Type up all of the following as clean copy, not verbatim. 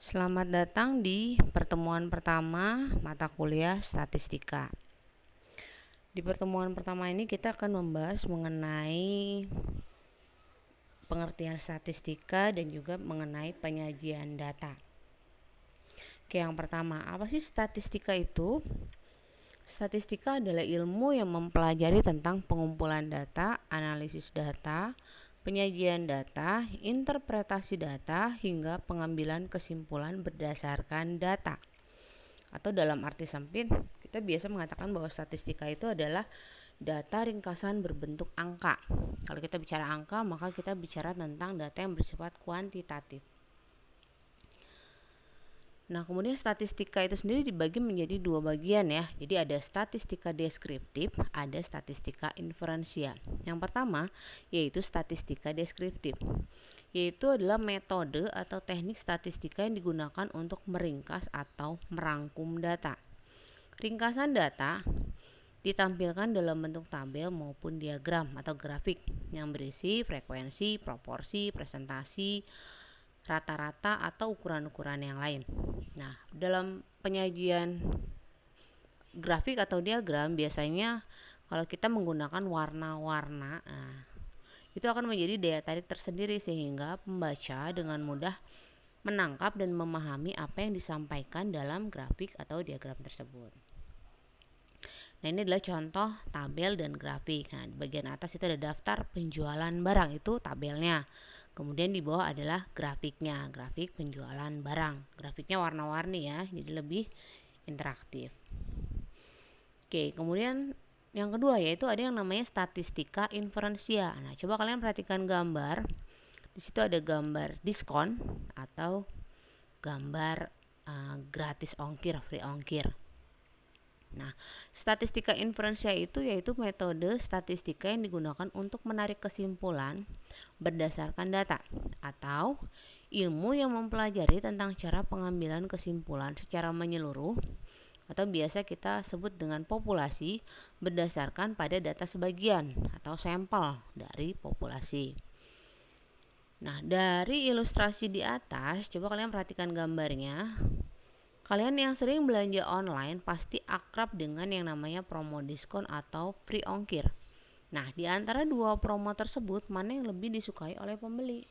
Selamat datang di pertemuan pertama mata kuliah statistika. Di pertemuan pertama ini kita akan membahas mengenai pengertian statistika dan juga mengenai penyajian data. Oke, yang pertama, apa sih statistika itu? Statistika adalah ilmu yang mempelajari tentang pengumpulan data, analisis data, penyajian data, interpretasi data, hingga pengambilan kesimpulan berdasarkan data. Atau dalam arti sempit, kita biasa mengatakan bahwa statistika itu adalah data ringkasan berbentuk angka. Kalau kita bicara angka, maka kita bicara tentang data yang bersifat kuantitatif. Nah, kemudian statistika itu sendiri dibagi menjadi dua bagian ya. Jadi ada statistika deskriptif, ada statistika inferensial. Yang pertama yaitu statistika deskriptif, yaitu adalah metode atau teknik statistika yang digunakan untuk meringkas atau merangkum data. Ringkasan data ditampilkan dalam bentuk tabel maupun diagram atau grafik yang berisi frekuensi, proporsi, presentasi, rata-rata atau ukuran-ukuran yang lain. Nah, dalam penyajian grafik atau diagram biasanya kalau kita menggunakan warna-warna, itu akan menjadi daya tarik tersendiri sehingga pembaca dengan mudah menangkap dan memahami apa yang disampaikan dalam grafik atau diagram tersebut. Nah, ini adalah contoh tabel dan grafik. Nah, di bagian atas itu ada daftar penjualan barang, itu tabelnya. Kemudian di bawah adalah grafiknya, grafik penjualan barang. Grafiknya warna-warni ya, jadi lebih interaktif. Oke, kemudian yang kedua yaitu ada yang namanya statistika inferensial. Nah, coba kalian perhatikan gambar. Di situ ada gambar diskon atau gambar gratis ongkir, free ongkir. Nah, statistika inferensial itu yaitu metode statistika yang digunakan untuk menarik kesimpulan berdasarkan data atau ilmu yang mempelajari tentang cara pengambilan kesimpulan secara menyeluruh atau biasa kita sebut dengan populasi berdasarkan pada data sebagian atau sampel dari populasi. Nah, dari ilustrasi di atas, coba kalian perhatikan gambarnya. Kalian yang sering belanja online pasti akrab dengan yang namanya promo diskon atau free ongkir. Nah, di antara dua promo tersebut, mana yang lebih disukai oleh pembeli?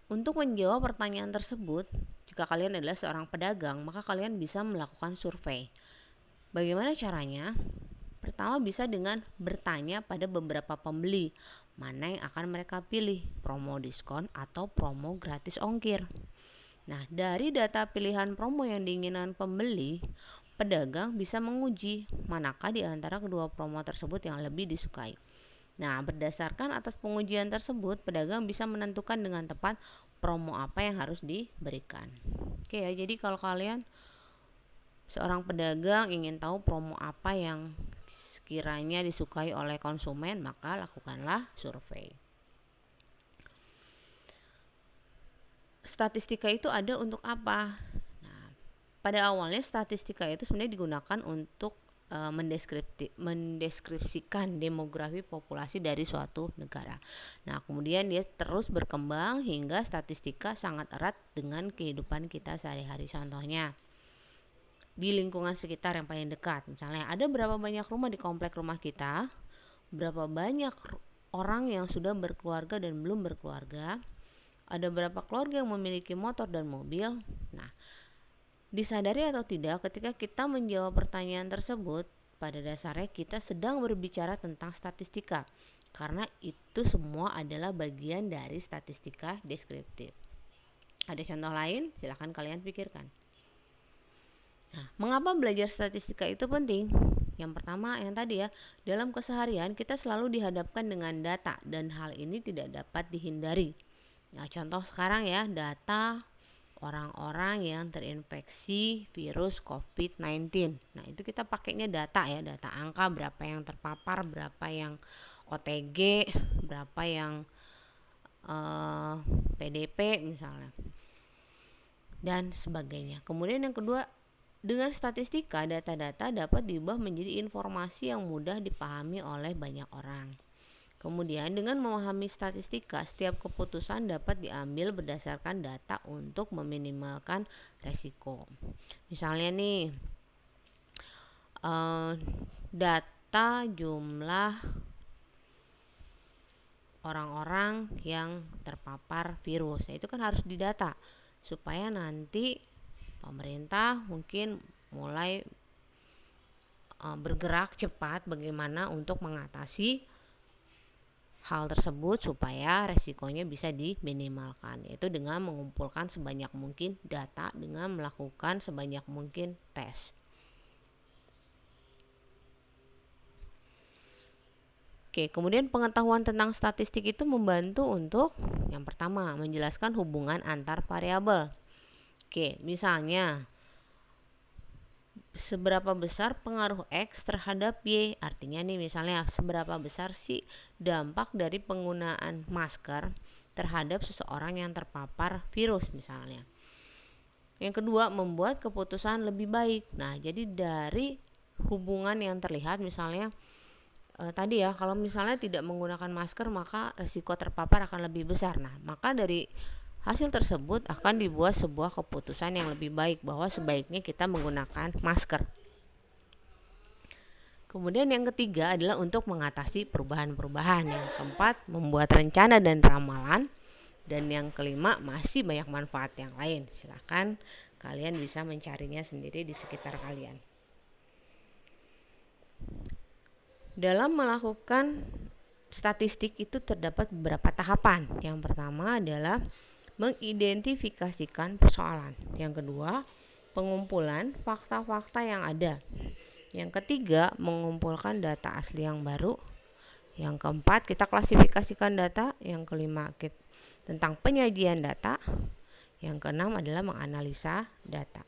Untuk menjawab pertanyaan tersebut, jika kalian adalah seorang pedagang, maka kalian bisa melakukan survei. Bagaimana caranya? Pertama bisa dengan bertanya pada beberapa pembeli, mana yang akan mereka pilih, promo diskon atau promo gratis ongkir. Nah, dari data pilihan promo yang diinginkan pembeli, pedagang bisa menguji manakah di antara kedua promo tersebut yang lebih disukai. Nah, berdasarkan atas pengujian tersebut, pedagang bisa menentukan dengan tepat promo apa yang harus diberikan. Oke ya, jadi kalau kalian seorang pedagang ingin tahu promo apa yang sekiranya disukai oleh konsumen, maka lakukanlah survei. Statistika itu ada untuk apa? Nah, pada awalnya statistika itu sebenarnya digunakan untuk mendeskripsikan demografi populasi dari suatu negara. Nah, kemudian dia terus berkembang hingga statistika sangat erat dengan kehidupan kita sehari-hari. Contohnya, di lingkungan sekitar yang paling dekat. Misalnya, ada berapa banyak rumah di komplek rumah kita, berapa banyak orang yang sudah berkeluarga dan belum berkeluarga, ada berapa keluarga yang memiliki motor dan mobil. Nah, disadari atau tidak, ketika kita menjawab pertanyaan tersebut, pada dasarnya kita sedang berbicara tentang statistika, karena itu semua adalah bagian dari statistika deskriptif. Ada contoh lain? Silahkan kalian pikirkan. Nah, mengapa belajar statistika itu penting? Yang pertama, yang tadi ya, dalam keseharian kita selalu dihadapkan dengan data dan hal ini tidak dapat dihindari. Nah, contoh sekarang ya, data orang-orang yang terinfeksi virus COVID-19. Nah, itu kita pakainya data ya, data angka, berapa yang terpapar, berapa yang OTG, berapa yang PDP misalnya, dan sebagainya. Kemudian yang kedua, dengan statistika, data-data dapat diubah menjadi informasi yang mudah dipahami oleh banyak orang. Kemudian dengan memahami statistika, setiap keputusan dapat diambil berdasarkan data untuk meminimalkan resiko. Misalnya nih, data jumlah orang-orang yang terpapar virus. Itu kan harus didata supaya nanti pemerintah mungkin mulai bergerak cepat bagaimana untuk mengatasi hal tersebut supaya resikonya bisa diminimalkan, yaitu dengan mengumpulkan sebanyak mungkin data dengan melakukan sebanyak mungkin tes. Oke, kemudian pengetahuan tentang statistik itu membantu untuk yang pertama menjelaskan hubungan antar variabel. Oke, misalnya seberapa besar pengaruh X terhadap Y, artinya nih misalnya seberapa besar sih dampak dari penggunaan masker terhadap seseorang yang terpapar virus misalnya. Yang kedua, membuat keputusan lebih baik. Nah, jadi dari hubungan yang terlihat misalnya tadi ya, kalau misalnya tidak menggunakan masker maka risiko terpapar akan lebih besar. Nah, maka dari hasil tersebut akan dibuat sebuah keputusan yang lebih baik bahwa sebaiknya kita menggunakan masker. Kemudian yang ketiga adalah untuk mengatasi perubahan-perubahan. Yang keempat, membuat rencana dan ramalan. Dan yang kelima, masih banyak manfaat yang lain. Silakan kalian bisa mencarinya sendiri di sekitar kalian. Dalam melakukan statistik itu terdapat beberapa tahapan. Yang pertama adalah mengidentifikasikan persoalan. Yang kedua, pengumpulan fakta-fakta yang ada. Yang ketiga, mengumpulkan data asli yang baru. Yang keempat, kita klasifikasikan data. Yang kelima, tentang penyajian data. Yang keenam adalah menganalisa data.